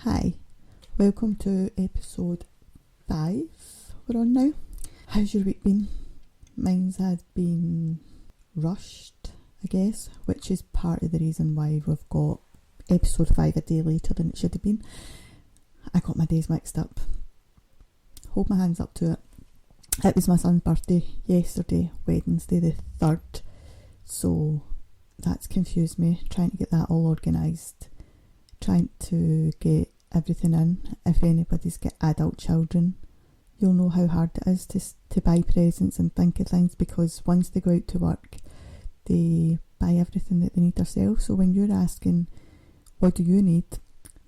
Hi, welcome to episode 5 we're on now. How's your week been? Mine's has been rushed, I guess, which is part of the reason why we've got episode 5 a day later than it should have been. I got my days mixed up. Hold my hands up to it. It was my son's birthday yesterday, Wednesday the 3rd, so that's confused me, trying to get that all organised. Trying to get everything in. If anybody's got adult children, you'll know how hard it is to buy presents and think of things, because once they go out to work, they buy everything that they need themselves. So when you're asking, what do you need?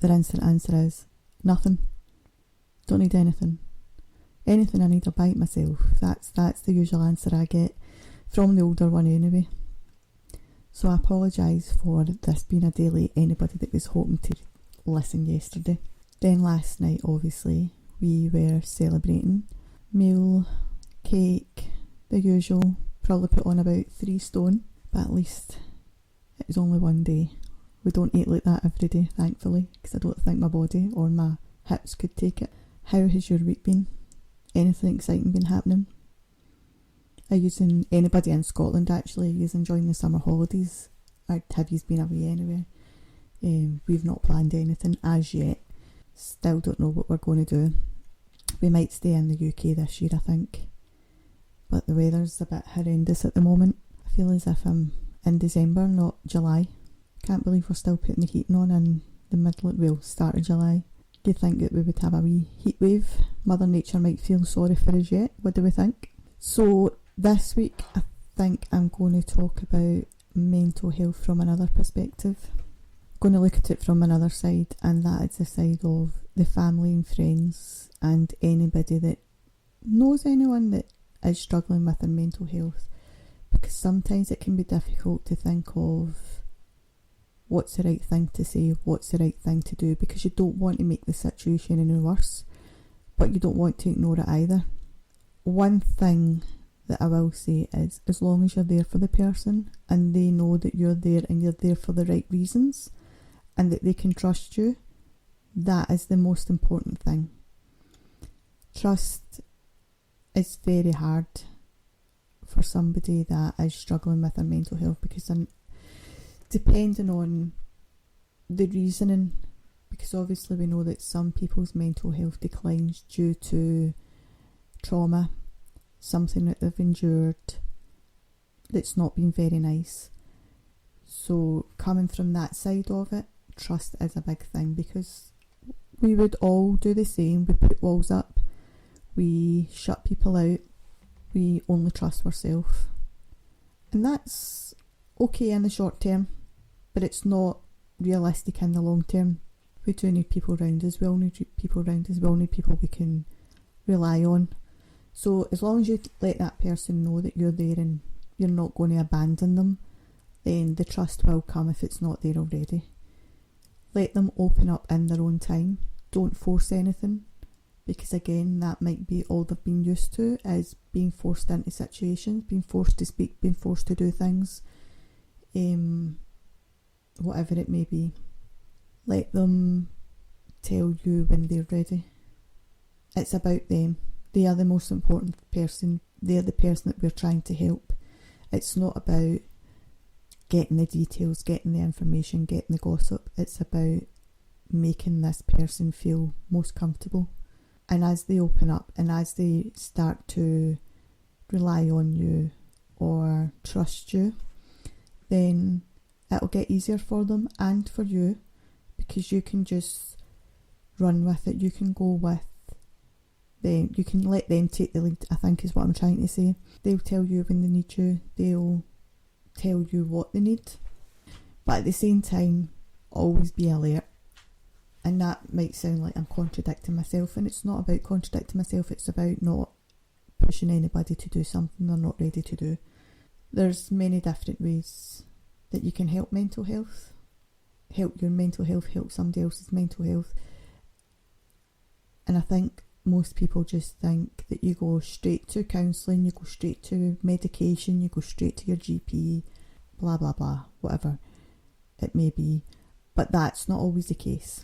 The instant answer is, nothing. Don't need anything. Anything I need, I'll buy it myself. That's the usual answer I get from the older one anyway. So I apologise for this being a day late, anybody that was hoping to listen yesterday. Then last night, obviously, we were celebrating. Meal, cake, the usual. Probably put on about 3 stone, but at least it was only one day. We don't eat like that every day, thankfully, because I don't think my body or my hips could take it. How has your week been? Anything exciting been happening? Are you anybody in Scotland actually? Are you enjoying the summer holidays? Or have you been away anywhere? We've not planned anything as yet. Still don't know what we're going to do. We might stay in the UK this year, I think. But the weather's a bit horrendous at the moment. I feel as if I'm in December, not July. Can't believe we're still putting the heating on in the start of July. Do you think that we would have a wee heat wave? Mother Nature might feel sorry for us yet. What do we think? So this week I think I'm going to talk about mental health from another perspective. I'm going to look at it from another side, and that is the side of the family and friends and anybody that knows anyone that is struggling with their mental health, because sometimes it can be difficult to think of what's the right thing to say, what's the right thing to do, because you don't want to make the situation any worse, but you don't want to ignore it either. One thing that I will say is, as long as you're there for the person and they know that you're there and you're there for the right reasons and that they can trust you, that is the most important thing. Trust is very hard for somebody that is struggling with their mental health, because depending on the reasoning, because obviously we know that some people's mental health declines due to trauma, something that they've endured that's not been very nice. So coming from that side of it, trust is a big thing, because we would all do the same. We put walls up, we shut people out, we only trust ourselves, and that's okay in the short term, but it's not realistic in the long term. We do need people around us. We all need people around us. We all need people we can rely on. So as long as you let that person know that you're there and you're not going to abandon them, then the trust will come if it's not there already. Let them open up in their own time. Don't force anything, because again, that might be all they've been used to, is being forced into situations, being forced to speak, being forced to do things, whatever it may be. Let them tell you when they're ready. It's about them. They are the most important person. They're the person that we're trying to help. It's not about getting the details, getting the information, getting the gossip. It's about making this person feel most comfortable. And as they open up and as they start to rely on you or trust you, then it'll get easier for them and for you, because you can just run with it. You can go with them. You can let them take the lead, I think is what I'm trying to say. They'll tell you when they need you. They'll tell you what they need. But at the same time, always be alert. And that might sound like I'm contradicting myself, and it's not about contradicting myself. It's about not pushing anybody to do something they're not ready to do. There's many different ways that you can help mental health. Help your mental health, help somebody else's mental health. And I think most people just think that you go straight to counselling, you go straight to medication, you go straight to your GP, blah blah blah, whatever it may be. But that's not always the case.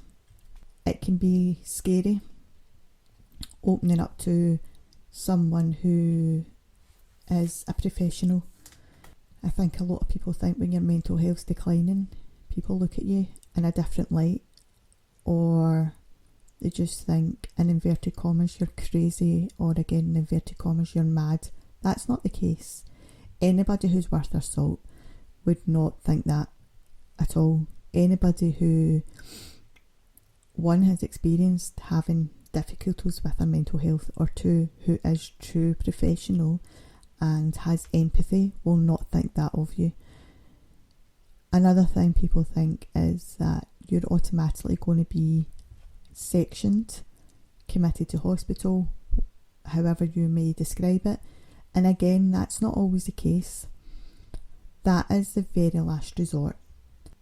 It can be scary opening up to someone who is a professional. I think a lot of people think when your mental health's declining, people look at you in a different light, or they just think, in inverted commas, you're crazy, or again, in inverted commas, you're mad. That's not the case. Anybody who's worth their salt would not think that at all. Anybody who, one, has experienced having difficulties with their mental health, or two, who is true professional and has empathy, will not think that of you. Another thing people think is that you're automatically going to be sectioned, committed to hospital, however you may describe it. And again, that's not always the case. That is the very last resort.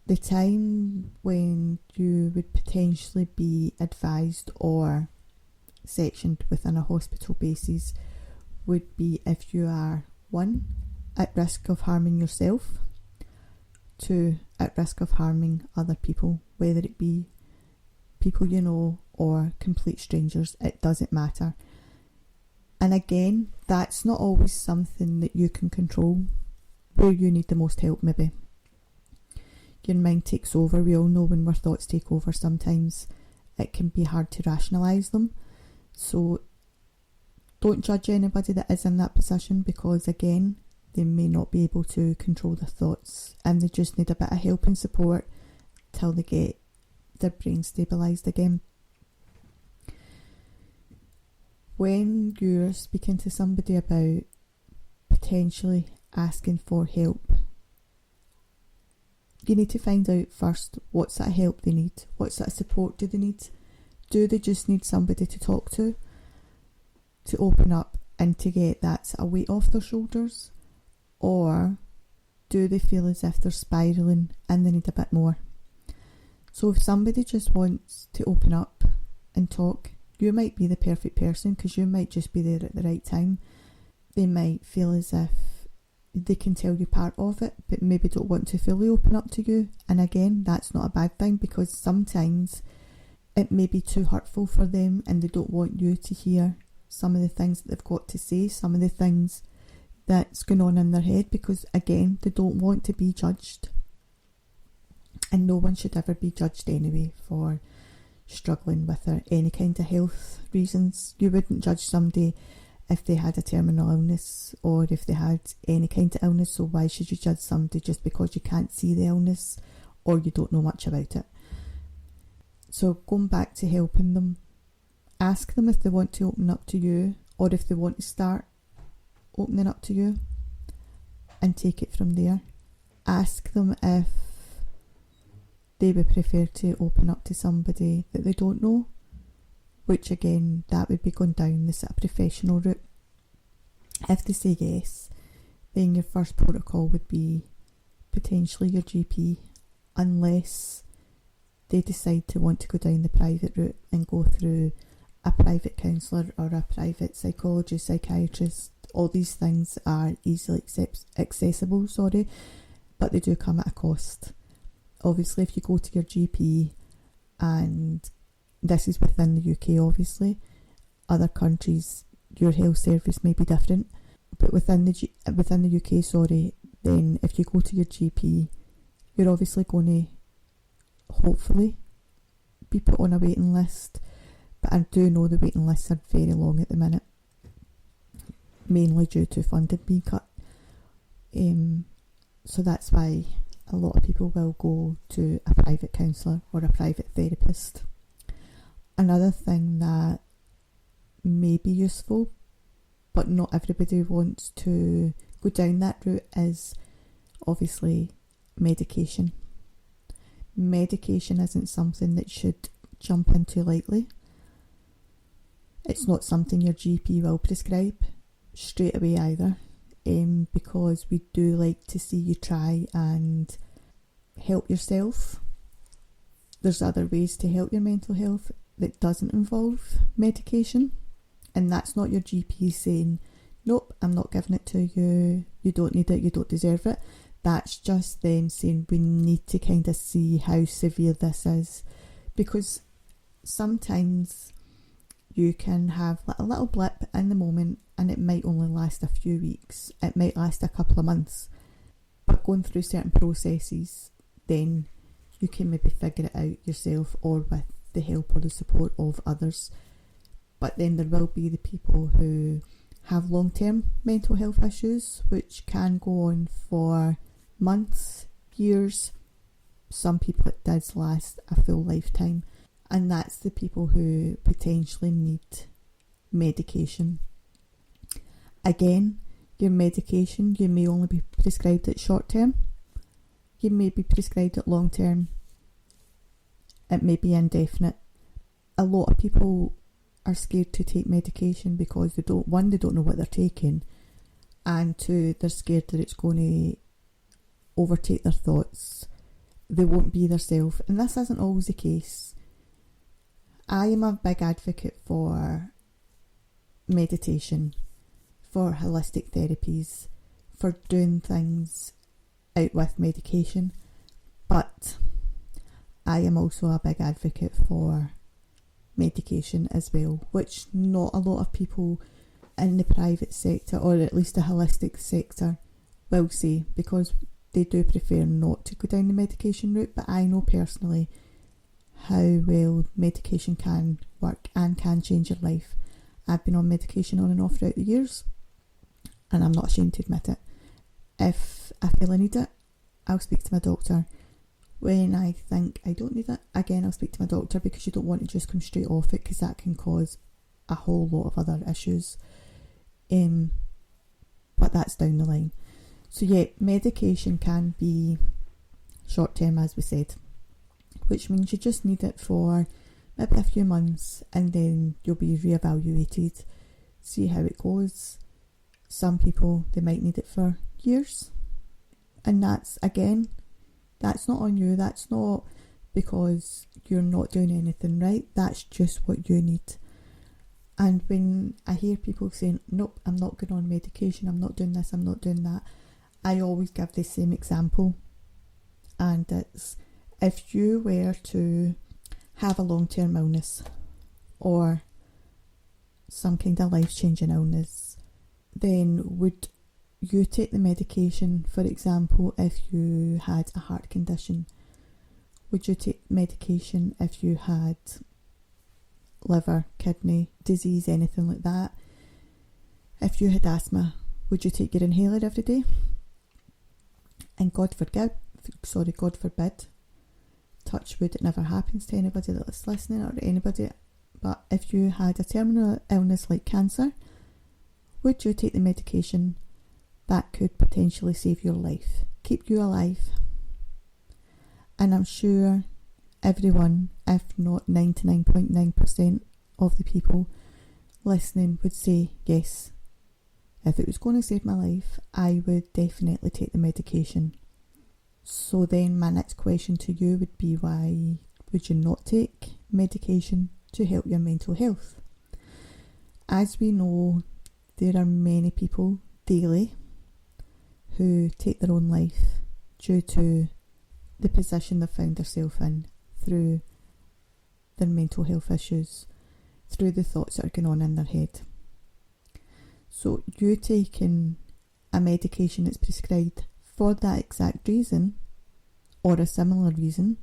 The time when you would potentially be advised or sectioned within a hospital basis would be if you are, 1, at risk of harming yourself, 2, at risk of harming other people, whether it be people you know or complete strangers. It doesn't matter. And again, that's not always something that you can control. Where you need the most help, maybe your mind takes over. We all know when our thoughts take over, sometimes it can be hard to rationalise them. So don't judge anybody that is in that position, because again, they may not be able to control their thoughts and they just need a bit of help and support till they get their brain stabilised again. When you're speaking to somebody about potentially asking for help, you need to find out first what sort of help they need, what sort of support do they need. Do they just need somebody to talk to open up and to get that sort of weight off their shoulders? Or do they feel as if they're spiralling and they need a bit more? So if somebody just wants to open up and talk, you might be the perfect person, because you might just be there at the right time. They might feel as if they can tell you part of it, but maybe don't want to fully open up to you. And again, that's not a bad thing, because sometimes it may be too hurtful for them and they don't want you to hear some of the things that they've got to say, some of the things that's going on in their head, because again, they don't want to be judged. And no one should ever be judged anyway for struggling with any kind of health reasons. You wouldn't judge somebody if they had a terminal illness or if they had any kind of illness, so why should you judge somebody just because you can't see the illness or you don't know much about it? So going back to helping them, ask them if they want to open up to you, or if they want to start opening up to you, and take it from there. Ask them if they would prefer to open up to somebody that they don't know, which again, that would be going down the sort of professional route. If they say yes, then your first protocol would be potentially your GP, unless they decide to want to go down the private route and go through a private counsellor or a private psychologist, psychiatrist. All these things are easily accessible, but they do come at a cost. Obviously, if you go to your GP, and this is within the UK obviously, other countries your health service may be different, but within the UK, then if you go to your GP, you're obviously going to hopefully be put on a waiting list, but I do know the waiting lists are very long at the minute, mainly due to funding being cut. So that's why a lot of people will go to a private counsellor or a private therapist. Another thing that may be useful, but not everybody wants to go down that route, is obviously medication. Medication isn't something that should jump into lightly. It's not something your GP will prescribe straight away either, because we do like to see you try and help yourself. There's other ways to help your mental health that doesn't involve medication, and that's not your GP saying, nope, I'm not giving it to you, you don't need it, you don't deserve it. That's just them saying we need to kind of see how severe this is, because sometimes you can have a little blip in the moment and it might only last a few weeks, it might last a couple of months, but going through certain processes, then you can maybe figure it out yourself or with the help or the support of others. But then there will be the people who have long-term mental health issues, which can go on for months, years. Some people it does last a full lifetime, and that's the people who potentially need medication. Again, your medication, you may only be prescribed it short term, you may be prescribed it long term, it may be indefinite. A lot of people are scared to take medication because they don't know what they're taking, and two, they're scared that it's going to overtake their thoughts. They won't be themselves, and this isn't always the case. I am a big advocate for meditation, for holistic therapies, for doing things out with medication, but I am also a big advocate for medication as well, which not a lot of people in the private sector, or at least the holistic sector, will say, because they do prefer not to go down the medication route. But I know personally how well medication can work and can change your life. I've been on medication on and off throughout the years, and I'm not ashamed to admit it. If I feel I need it, I'll speak to my doctor. When I think I don't need it, again, I'll speak to my doctor, because you don't want to just come straight off it, because that can cause a whole lot of other issues. But that's down the line. So yeah, medication can be short term, as we said, which means you just need it for maybe a few months, and then you'll be reevaluated, see how it goes. Some people, they might need it for years, and that's not on you. That's not because you're not doing anything right. That's just what you need. And when I hear people saying, nope, I'm not going on medication, I'm not doing this, I'm not doing that, I always give the same example. And it's, if you were to have a long-term illness or some kind of life-changing illness, then would you take the medication? For example, if you had a heart condition, would you take medication if you had liver, kidney disease, anything like that? If you had asthma, would you take your inhaler every day? And God forbid, touch wood, it never happens to anybody that's listening or anybody, but if you had a terminal illness like cancer, would you take the medication that could potentially save your life, keep you alive? And I'm sure everyone, if not 99.9% of the people listening, would say yes. If it was going to save my life, I would definitely take the medication. So then my next question to you would be, why would you not take medication to help your mental health? As we know, there are many people daily who take their own life due to the position they've found themselves in through their mental health issues, through the thoughts that are going on in their head. So you taking a medication that's prescribed for that exact reason, or a similar reason,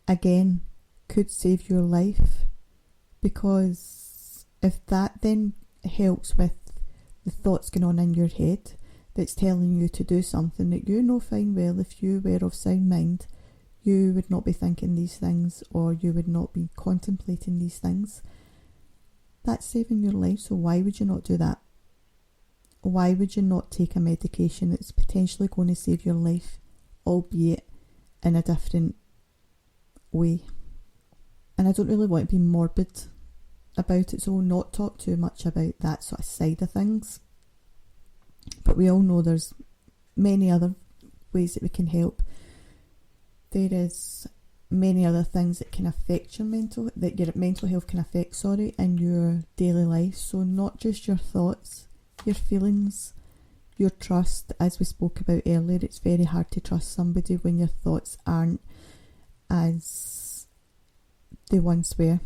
again, could save your life, because if that then helps with the thoughts going on in your head that's telling you to do something that you know fine well, if you were of sound mind, you would not be thinking these things, or you would not be contemplating these things. That's saving your life, so why would you not do that? Why would you not take a medication that's potentially going to save your life, albeit in a different way? And I don't really want to be morbid about it, so I'll not talk too much about that sort of side of things. But we all know there's many other ways that we can help. There is many other things that can affect your mental health can affect, in your daily life. So not just your thoughts, your feelings, your trust. As we spoke about earlier, it's very hard to trust somebody when your thoughts aren't as they once were.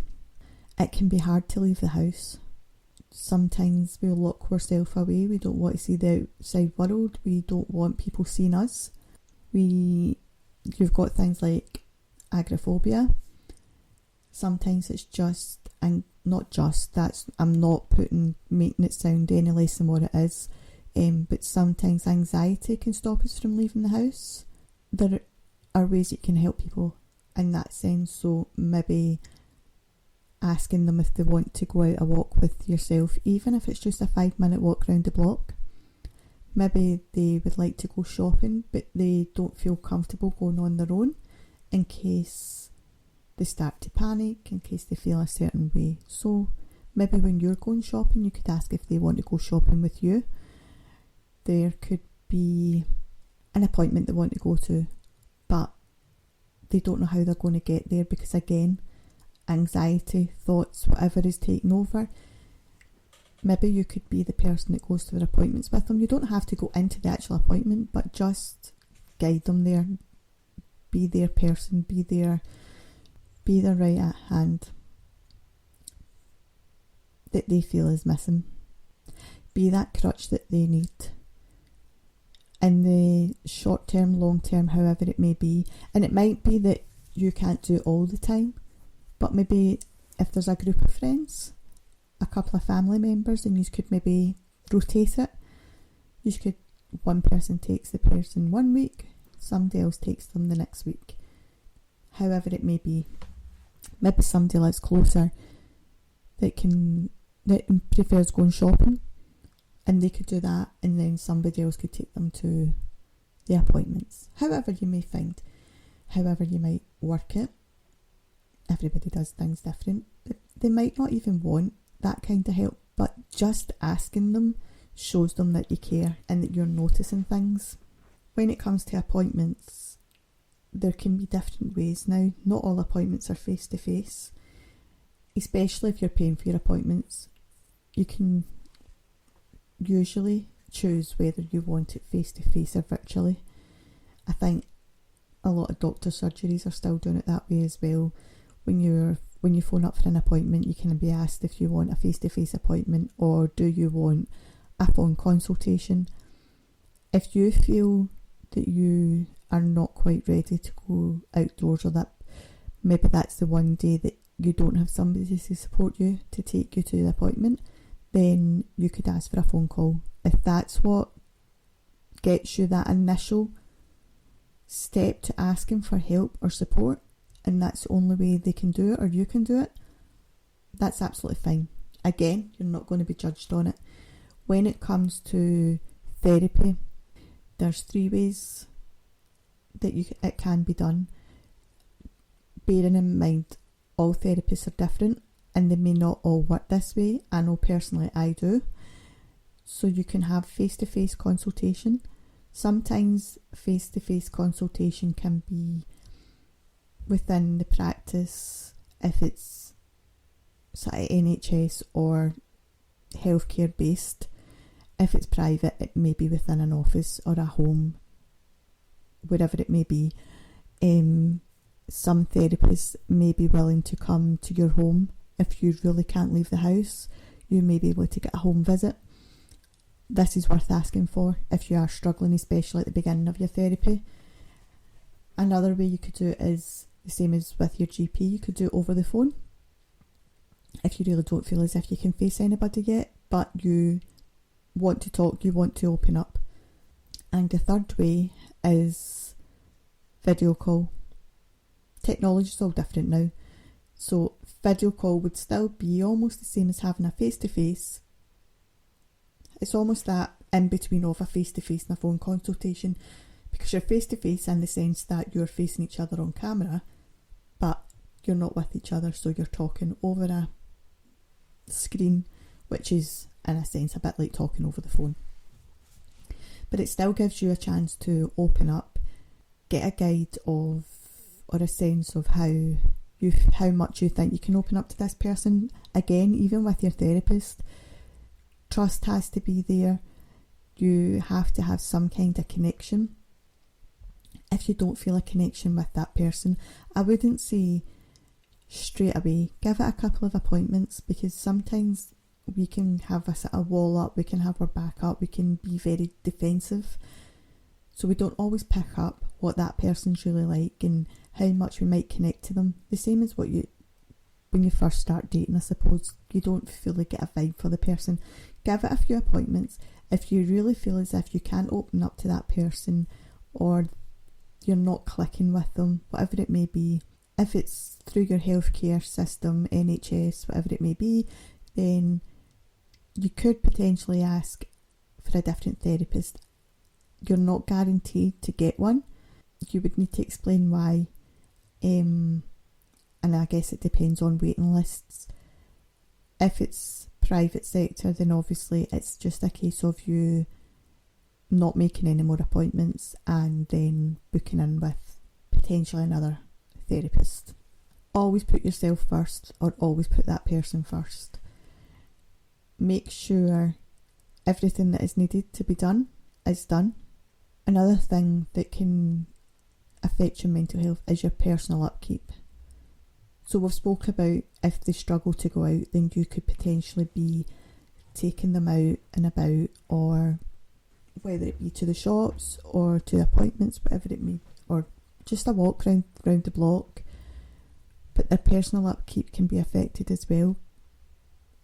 It can be hard to leave the house. Sometimes we'll lock ourselves away. We don't want to see the outside world. We don't want people seeing us. You've got things like agoraphobia. Sometimes it's just, and not just, I'm not making it sound any less than what it is, but sometimes anxiety can stop us from leaving the house. There are ways you can help people in that sense, so maybe asking them if they want to go out a walk with yourself, even if it's just a 5-minute walk round the block. Maybe they would like to go shopping, but they don't feel comfortable going on their own in case they start to panic, in case they feel a certain way. So maybe when you're going shopping, you could ask if they want to go shopping with you. There could be an appointment they want to go to, but they don't know how they're going to get there because, again, anxiety, thoughts, whatever is taking over. Maybe you could be the person that goes to their appointments with them. You don't have to go into the actual appointment, but just guide them there. Be their person, be their right at hand that they feel is missing. Be that crutch that they need. In the short term, long term, however it may be. And it might be that you can't do it all the time, but maybe if there's a group of friends, a couple of family members, and you could maybe rotate it. One person takes the person 1 week, somebody else takes them the next week. However it may be. Maybe somebody lives closer that prefers going shopping, and they could do that, and then somebody else could take them to the appointments. However you may find, however you might work it. Everybody does things different. They might not even want that kind of help, but just asking them shows them that you care and that you're noticing things. When it comes to appointments, there can be different ways now. Not all appointments are face to face, especially if you're paying for your appointments. You can usually choose whether you want it face to face or virtually. I think a lot of doctor surgeries are still doing it that way as well. When you phone up for an appointment, you can be asked if you want a face-to-face appointment or do you want a phone consultation. If you feel that you are not quite ready to go outdoors, or that maybe that's the one day that you don't have somebody to support you to take you to the appointment, then you could ask for a phone call. If that's what gets you that initial step to asking for help or support, and that's the only way they can do it or you can do it, that's absolutely fine. Again, you're not going to be judged on it. When it comes to therapy, there's 3 ways that it can be done. Bearing in mind, all therapists are different and they may not all work this way. I know personally I do. So you can have face-to-face consultation. Sometimes face-to-face consultation can be within the practice, if it's sort of NHS or healthcare based. If it's private, it may be within an office or a home, wherever it may be. Some therapists may be willing to come to your home. If you really can't leave the house, you may be able to get a home visit. This is worth asking for if you are struggling, especially at the beginning of your therapy. Another way you could do it is the same as with your GP. You could do it over the phone if you really don't feel as if you can face anybody yet, but you want to talk, you want to open up. And the third way is video call. Technology is all different now, so video call would still be almost the same as having a face-to-face. It's almost that in between of a face-to-face and a phone consultation, because you're face-to-face in the sense that you're facing each other on camera, but you're not with each other, so you're talking over a screen, which is in a sense a bit like talking over the phone. But it still gives you a chance to open up, get a guide of, or a sense of how much you think you can open up to this person. Again, even with your therapist, trust has to be there. You have to have some kind of connection. If you don't feel a connection with that person, I wouldn't say straight away. Give it a couple of appointments, because sometimes we can have a sort of wall up, we can have our back up, we can be very defensive. So we don't always pick up what that person's really like and how much we might connect to them. The same as when you first start dating, I suppose. You don't fully get a vibe for the person. Give it a few appointments. If you really feel as if you can't open up to that person, or you're not clicking with them, whatever it may be, if it's through your healthcare system, NHS, whatever it may be, then you could potentially ask for a different therapist. You're not guaranteed to get one. You would need to explain why, and I guess it depends on waiting lists. If it's private sector, then obviously it's just a case of you not making any more appointments and then booking in with potentially another therapist. Always put yourself first, or always put that person first. Make sure everything that is needed to be done is done. Another thing that can affect your mental health is your personal upkeep. So we've spoke about if they struggle to go out, then you could potentially be taking them out and about, or whether it be to the shops or to appointments, whatever it may, or just a walk round the block. But their personal upkeep can be affected as well.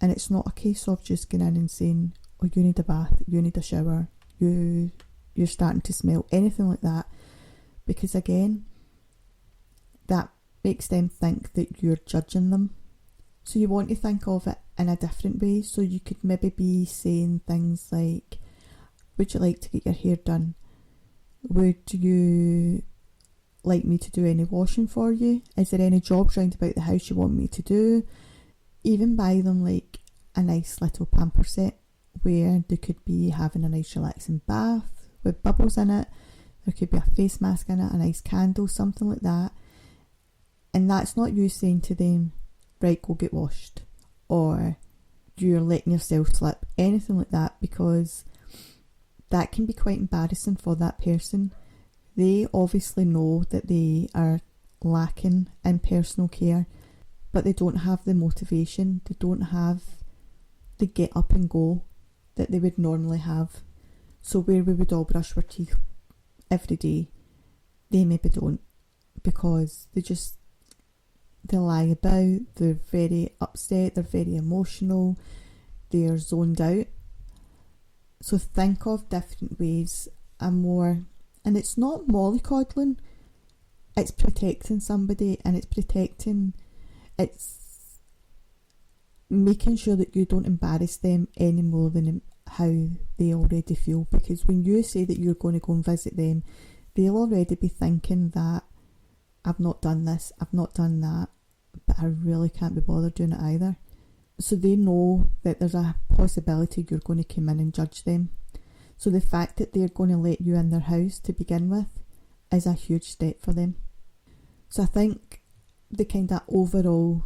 And it's not a case of just going in and saying, oh, you need a bath, you need a shower, you're starting to smell, anything like that. Because again, that makes them think that you're judging them. So you want to think of it in a different way. So you could maybe be saying things like, would you like to get your hair done? Would you like me to do any washing for you? Is there any jobs round about the house you want me to do? Even buy them like a nice little pamper set where they could be having a nice relaxing bath with bubbles in it. There could be a face mask in it, a nice candle, something like that. And that's not you saying to them, right, go get washed, or you're letting yourself slip, anything like that, because that can be quite embarrassing for that person. They obviously know that they are lacking in personal care, but they don't have the motivation, they don't have the get up and go that they would normally have. So where we would all brush our teeth every day, they maybe don't, because they lie about, they're very upset, they're very emotional, they're zoned out. So think of different ways, and it's not mollycoddling, it's protecting somebody, and it's making sure that you don't embarrass them any more than how they already feel. Because when you say that you're going to go and visit them, they'll already be thinking that I've not done this, I've not done that, but I really can't be bothered doing it either. So they know that there's a possibility you're going to come in and judge them. So the fact that they're going to let you in their house to begin with is a huge step for them. So I think the kind of overall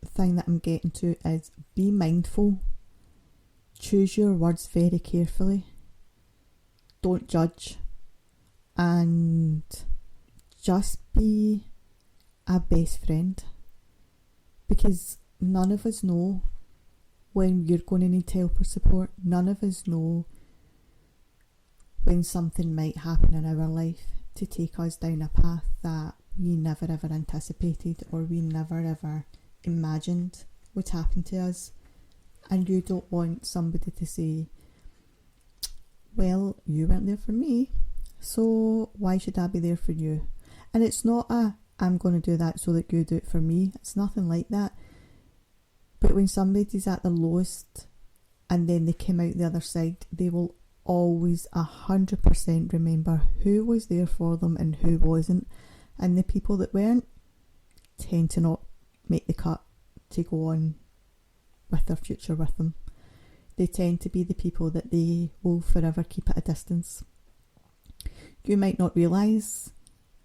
thing that I'm getting to is be mindful. Choose your words very carefully. Don't judge. And just be a best friend. Because none of us know when you're going to need help or support. None of us know when something might happen in our life to take us down a path that we never ever anticipated, or we never ever imagined would happen to us. And you don't want somebody to say, well, you weren't there for me, so why should I be there for you? And it's not I'm going to do that so that you do it for me. It's nothing like that. But when somebody's at their lowest and then they come out the other side, they will always 100% remember who was there for them and who wasn't. And the people that weren't tend to not make the cut to go on with their future with them. They tend to be the people that they will forever keep at a distance. You might not realise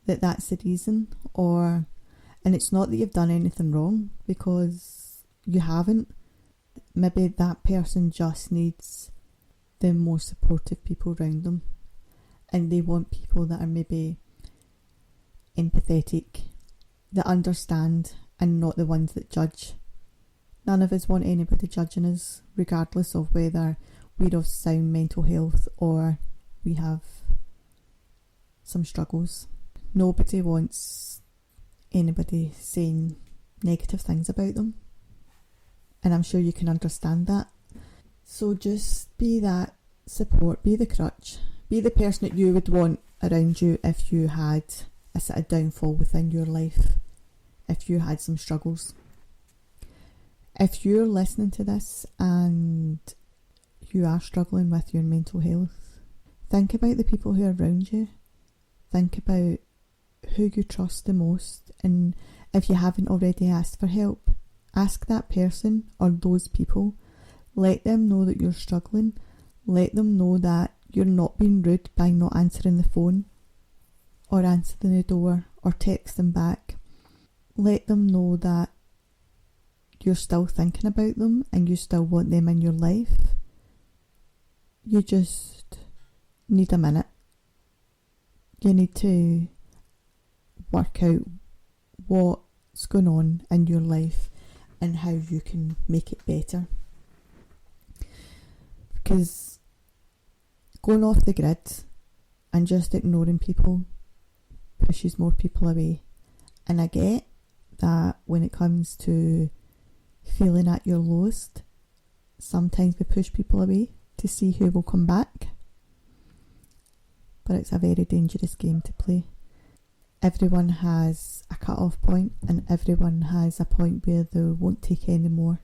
that that's the reason, and it's not that you've done anything wrong, because you haven't. Maybe that person just needs the more supportive people around them, and they want people that are maybe empathetic, that understand and not the ones that judge. None of us want anybody judging us, regardless of whether we're of sound mental health or we have some struggles. Nobody wants anybody saying negative things about them, and I'm sure you can understand that. So just be that support, be the crutch, be the person that you would want around you if you had a sort of downfall within your life, if you had some struggles. If you're listening to this and you are struggling with your mental health, think about the people who are around you. Think about who you trust the most, and if you haven't already asked for help, ask that person or those people. Let them know that you're struggling. Let them know that you're not being rude by not answering the phone or answering the door or texting back. Let them know that you're still thinking about them and you still want them in your life. You just need a minute. You need to work out what's going on in your life and how you can make it better. Because going off the grid and just ignoring people pushes more people away. And I get that when it comes to feeling at your lowest, sometimes we push people away to see who will come back. But it's a very dangerous game to play. Everyone has a cut-off point, and everyone has a point where they won't take any more.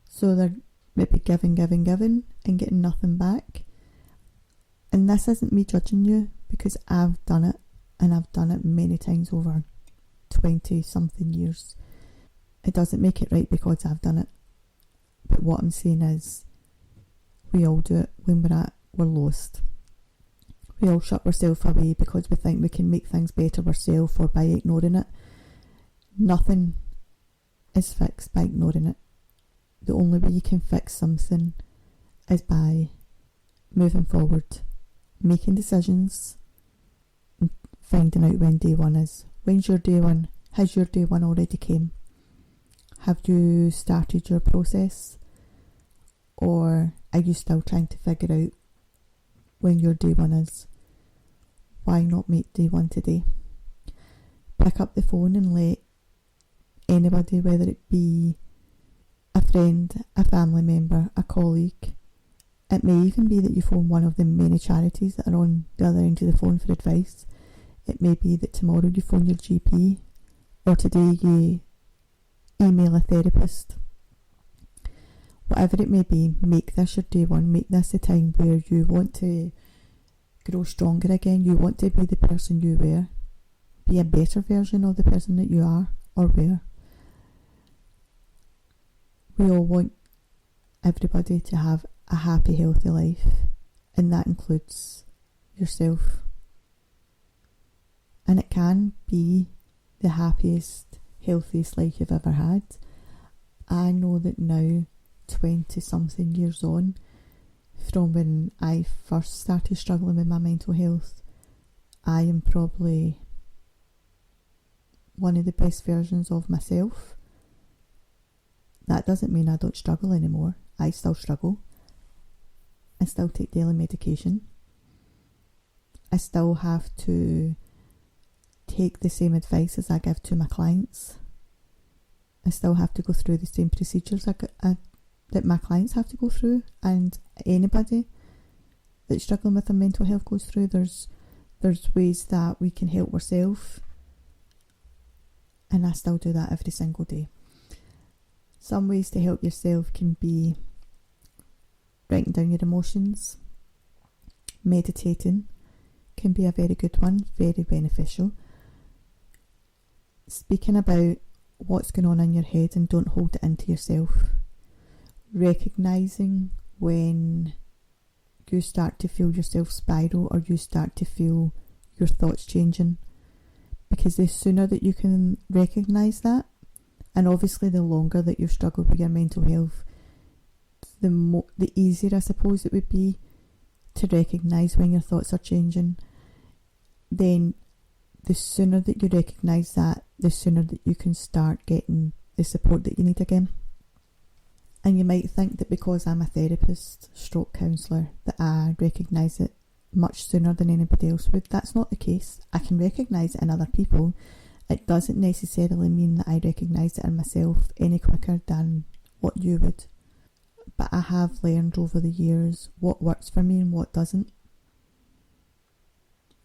So they're maybe giving and getting nothing back. And this isn't me judging you, because I've done it, and I've done it many times over 20 something years. It doesn't make it right because I've done it. But what I'm saying is, we all do it when we're lost. We all shut ourselves away because we think we can make things better ourselves or by ignoring it. Nothing is fixed by ignoring it. The only way you can fix something is by moving forward, making decisions, and finding out when day one is. When's your day one? Has your day one already came? Have you started your process? Or are you still trying to figure out when your day one is? Why not make day one today? Pick up the phone and let anybody, whether it be a friend, a family member, a colleague. It may even be that you phone one of the many charities that are on the other end of the phone for advice. It may be that tomorrow you phone your GP, or today you email a therapist. Whatever it may be, make this your day one. Make this a time where you want to grow stronger again. You want to be the person you were. Be a better version of the person that you are or were. We all want everybody to have a happy, healthy life, and that includes yourself. And it can be the happiest, healthiest life you've ever had. I know that now, 20 something years on, from when I first started struggling with my mental health, I am probably one of the best versions of myself. That doesn't mean I don't struggle anymore. I still struggle. I still take daily medication. I still have to take the same advice as I give to my clients. I still have to go through the same procedures that my clients have to go through, and anybody that's struggling with their mental health goes through. There's ways that we can help ourselves, and I still do that every single day. Some ways to help yourself can be writing down your emotions. Meditating can be a very good one, very beneficial. Speaking about what's going on in your head and don't hold it into yourself. Recognising when you start to feel yourself spiral or you start to feel your thoughts changing. Because the sooner that you can recognise that, and obviously the longer that you've struggled with your mental health, the easier I suppose it would be to recognise when your thoughts are changing. Then the sooner that you recognise that, the sooner that you can start getting the support that you need again. And you might think that because I'm a therapist, stroke counsellor, that I recognise it much sooner than anybody else would. That's not the case. I can recognise it in other people. It doesn't necessarily mean that I recognise it in myself any quicker than what you would. But I have learned over the years what works for me and what doesn't.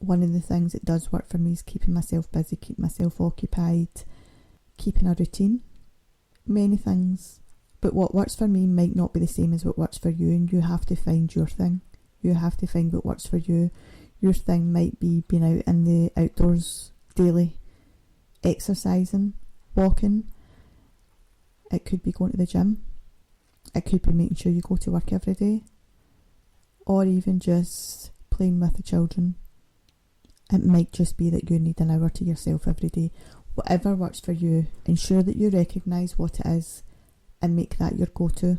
One of the things that does work for me is keeping myself busy, keeping myself occupied, keeping a routine. Many things. But what works for me might not be the same as what works for you, and you have to find your thing. You have to find what works for you. Your thing might be being out in the outdoors daily, exercising, walking. It could be going to the gym. It could be making sure you go to work every day. Or even just playing with the children. It might just be that you need an hour to yourself every day. Whatever works for you, ensure that you recognise what it is and make that your go-to.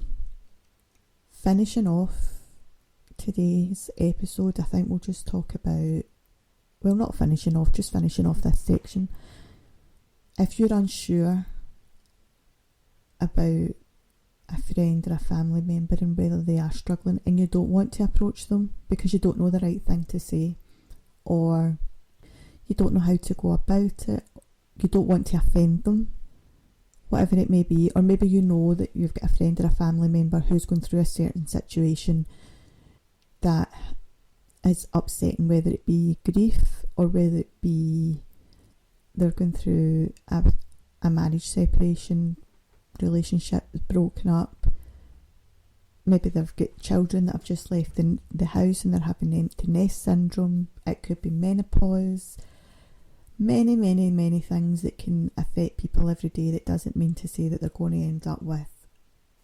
Finishing off today's episode, I think we'll just talk about, well, not finishing off, just finishing off this section. If you're unsure about a friend or a family member and whether they are struggling and you don't want to approach them because you don't know the right thing to say, or you don't know how to go about it, you don't want to offend them, whatever it may be, or maybe you know that you've got a friend or a family member who's going through a certain situation that is upsetting, whether it be grief or whether it be they're going through a marriage separation, relationship is broken up, maybe they've got children that have just left the house and they're having empty nest syndrome. It could be menopause. Many things that can affect people every day. That doesn't mean to say that they're going to end up with,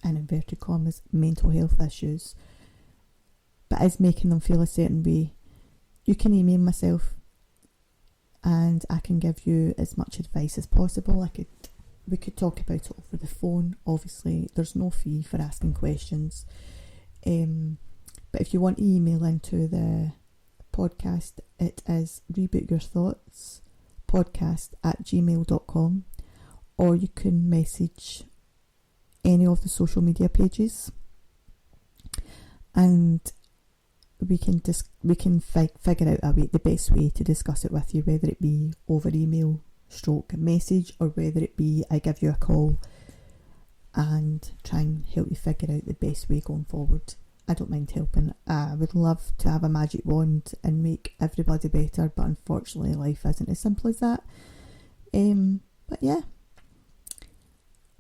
in inverted commas, mental health issues, but is making them feel a certain way. You can email myself and I can give you as much advice as possible. We could talk about it over the phone. Obviously there's no fee for asking questions, but if you want to email into the podcast, it is rebootyourthoughts.podcast@gmail.com, or you can message any of the social media pages and we can figure out the best way to discuss it with you, whether it be over email / message, or whether it be I give you a call and try and help you figure out the best way going forward. I don't mind helping. I would love to have a magic wand and make everybody better, but unfortunately life isn't as simple as that. But yeah,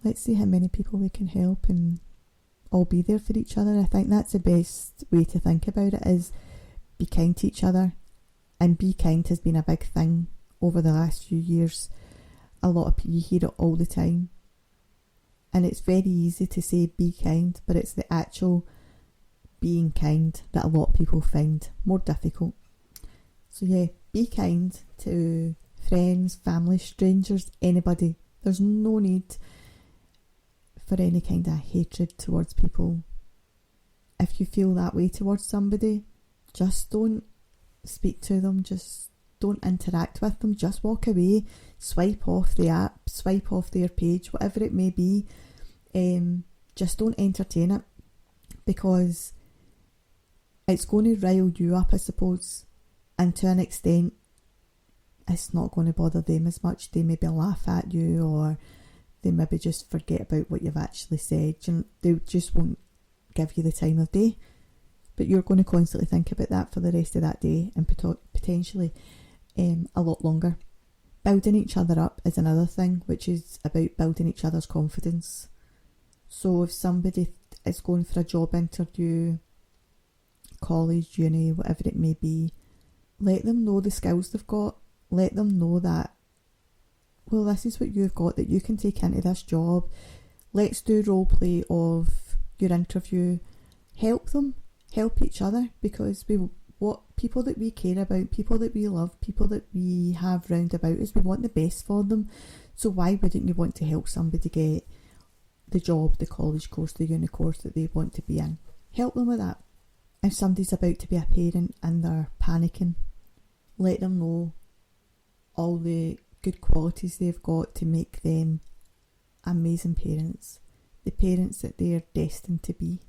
let's see how many people we can help and all be there for each other. I think that's the best way to think about it, is be kind to each other. And be kind has been a big thing over the last few years. A lot of people, you hear it all the time, and it's very easy to say be kind, but it's the actual being kind that a lot of people find more difficult. So yeah, be kind to friends, family, strangers, anybody. There's no need for any kind of hatred towards people. If you feel that way towards somebody, just don't speak to them, just don't interact with them, just walk away, swipe off the app, swipe off their page, whatever it may be. Just don't entertain it, because it's going to rile you up, I suppose, and to an extent it's not going to bother them as much. They maybe laugh at you, or they maybe just forget about what you've actually said, and they just won't give you the time of day. But you're going to constantly think about that for the rest of that day, and potentially a lot longer. Building each other up is another thing, which is about building each other's confidence. So if somebody is going for a job interview, college, uni, whatever it may be, let them know the skills they've got. Let them know that, well, this is what you've got that you can take into this job. Let's do role play of your interview. Help them, help each other, because people that we care about, people that we love, people that we have round about us, we want the best for them. So why wouldn't you want to help somebody get the job, the college course, the uni course that they want to be in? Help them with that. If somebody's about to be a parent and they're panicking, let them know all the good qualities they've got to make them amazing parents, the parents that they are destined to be.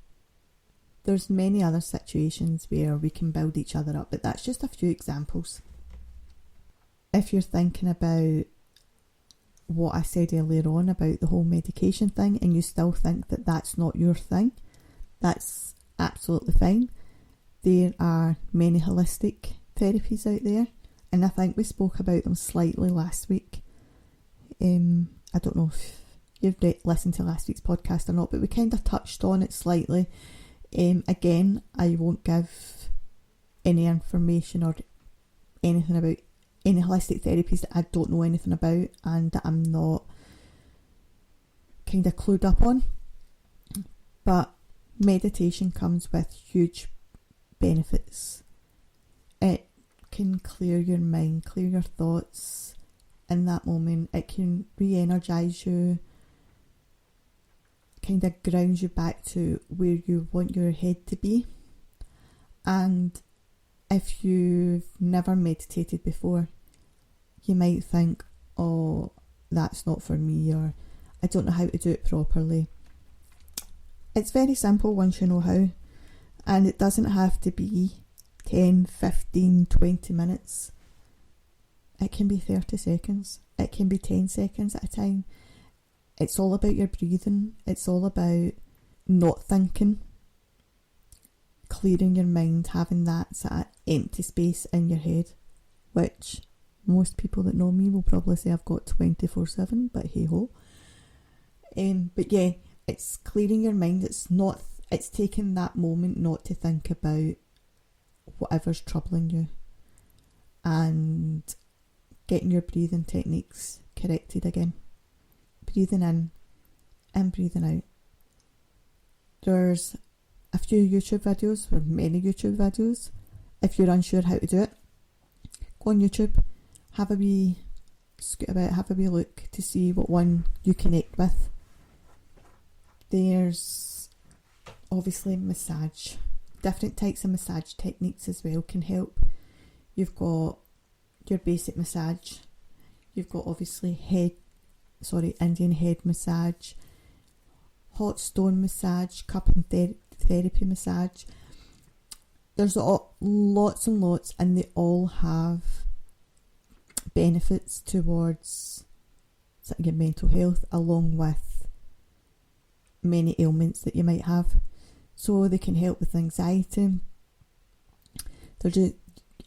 There's many other situations where we can build each other up, but that's just a few examples. If you're thinking about what I said earlier on about the whole medication thing and you still think that that's not your thing, that's absolutely fine. There are many holistic therapies out there, and I think we spoke about them slightly last week. I don't know if you've listened to last week's podcast or not, but we kind of touched on it slightly. Again, I won't give any information or anything about any holistic therapies that I don't know anything about and that I'm not kind of clued up on. But meditation comes with huge benefits. It can clear your mind, clear your thoughts in that moment. It can re-energise you, kind of grounds you back to where you want your head to be. And if you've never meditated before, you might think, oh, that's not for me, or I don't know how to do it properly. It's very simple once you know how, and it doesn't have to be 10, 15, 20 minutes. It can be 30 seconds. It can be 10 seconds at a time. It's all about your breathing. It's all about not thinking, clearing your mind, having that sort of empty space in your head, which most people that know me will probably say I've got 24/7, but hey ho. But yeah, it's clearing your mind. It's taking that moment not to think about whatever's troubling you and getting your breathing techniques corrected again. Breathing in and breathing out. There's a few YouTube videos, or many YouTube videos. If you're unsure how to do it, go on YouTube, have a wee scoot about, have a wee look to see what one you connect with. There's obviously massage. Different types of massage techniques as well can help. You've got your basic massage. You've got obviously Indian head massage, hot stone massage, cupping therapy massage. There's lots and lots, and they all have benefits towards your mental health, along with many ailments that you might have. So they can help with anxiety.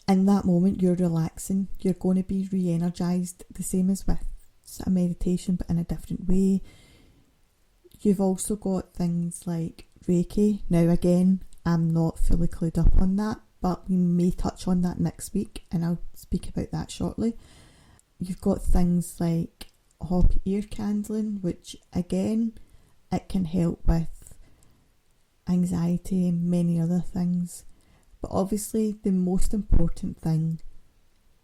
In that moment you're relaxing, you're going to be re-energised, the same as with a meditation but in a different way. You've also got things like Reiki. Now again, I'm not fully clued up on that, but we may touch on that next week and I'll speak about that shortly. You've got things like hot ear candling, which again, it can help with anxiety and many other things. But obviously the most important thing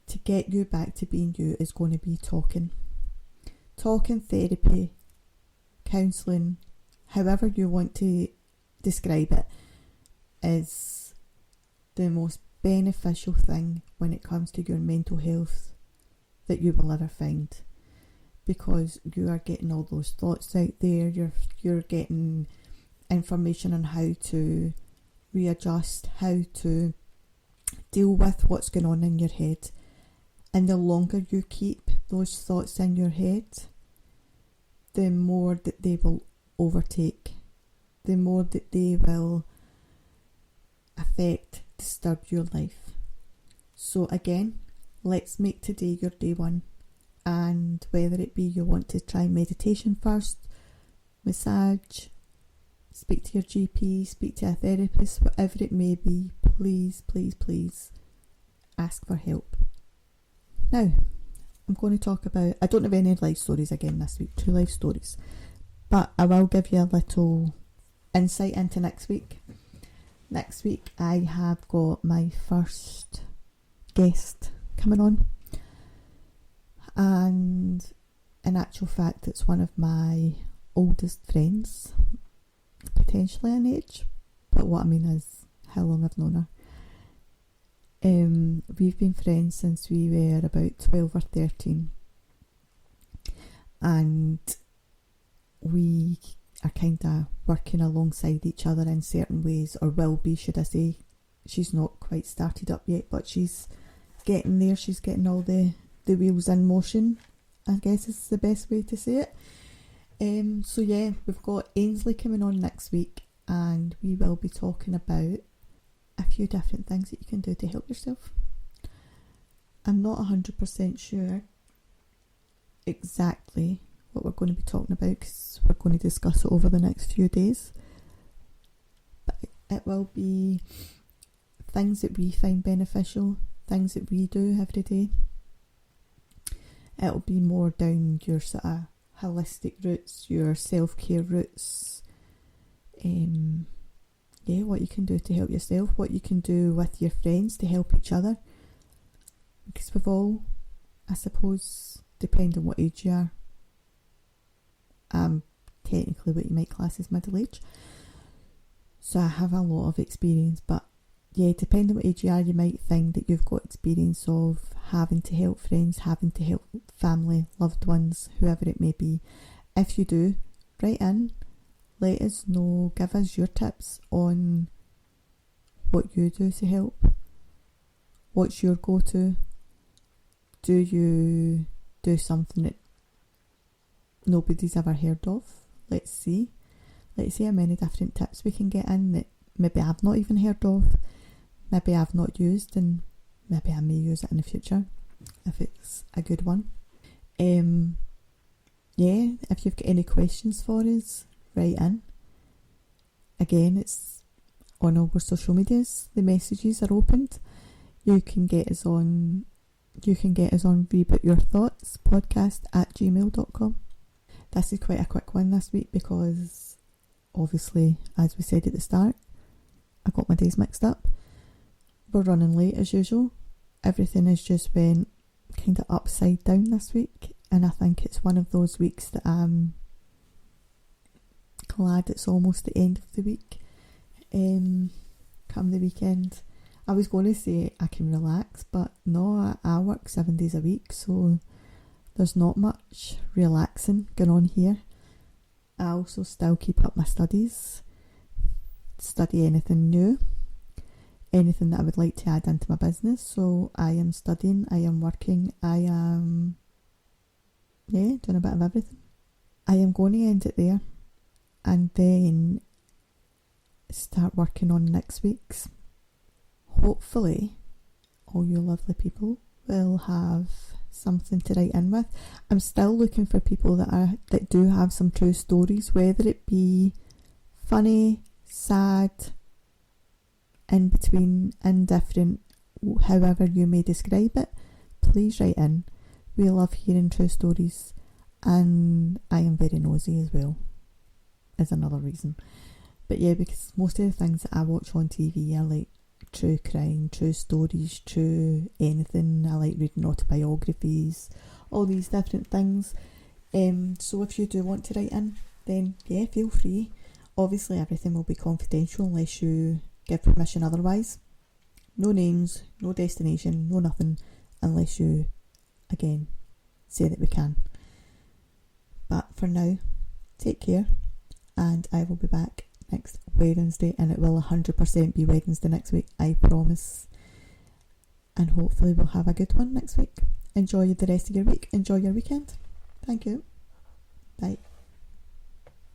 to get you back to being you is going to be talking. Talking, therapy, counselling, however you want to describe it, is the most beneficial thing when it comes to your mental health that you will ever find, because you are getting all those thoughts out there, you're getting information on how to readjust, how to deal with what's going on in your head. And the longer you keep those thoughts in your head, the more that they will overtake, the more that they will disturb your life. So again, let's make today your day one, and whether it be you want to try meditation first, massage, speak to your GP, speak to a therapist, whatever it may be, please, please, please ask for help. Now, I'm going to talk about, I don't have any life stories again this week, 2 life stories, but I will give you a little insight into next week. Next week I have got my first guest coming on, and in actual fact it's one of my oldest friends, potentially in age, but what I mean is how long I've known her. We've been friends since we were about 12 or 13, and we are kind of working alongside each other in certain ways, or will be, should I say. She's not quite started up yet, but she's getting there. She's getting all the wheels in motion, I guess is the best way to say it. So yeah, we've got Ainsley coming on next week, and we will be talking about a few different things that you can do to help yourself. I'm not 100% sure exactly what we're going to be talking about, because we're going to discuss it over the next few days, but it will be things that we find beneficial, things that we do every day. It'll be more down your sort of holistic roots, your self-care roots, what you can do to help yourself, what you can do with your friends to help each other, because we've all, I suppose, depending on what age you are, technically what you might class as middle age, so I have a lot of experience, but yeah, depending on what age you are, you might find that you've got experience of having to help friends, having to help family, loved ones, whoever it may be. If you do, write in, let us know, give us your tips on what you do to help. What's your go-to? Do you do something that nobody's ever heard of? Let's see how many different tips we can get in that maybe I've not even heard of, maybe I've not used, and maybe I may use it in the future if it's a good one. If you've got any questions for us, write in. Again, it's on all our social medias. The messages are opened. You can get us on rebootyourthoughts@gmail.com. This is quite a quick one this week because obviously, as we said at the start, I got my days mixed up. We're running late as usual. Everything has just went kind of upside down this week, and I think it's one of those weeks that I'm glad it's almost the end of the week. Come the weekend, I was going to say I can relax, but no, I work 7 days a week, so there's not much relaxing going on here. I also still keep up my studies, study anything new, anything that I would like to add into my business. So I am studying, I am working, I am doing a bit of everything. I am going to end it there and then start working on next week's. Hopefully all you lovely people will have something to write in with. I'm still looking for people that do have some true stories, whether it be funny, sad, in between, indifferent, however you may describe it. Please write in. We love hearing true stories, and I am very nosy as well, is another reason. But yeah, because most of the things that I watch on TV are like true crime, true stories, true anything. I like reading autobiographies, all these different things. So if you do want to write in, then yeah, feel free. Obviously everything will be confidential unless you give permission otherwise. No names, no destination, no nothing, unless you, again, say that we can. But for now, take care, and I will be back next Wednesday, and it will 100% be Wednesday next week, I promise. And hopefully we'll have a good one next week. Enjoy the rest of your week. Enjoy your weekend. Thank you. Bye.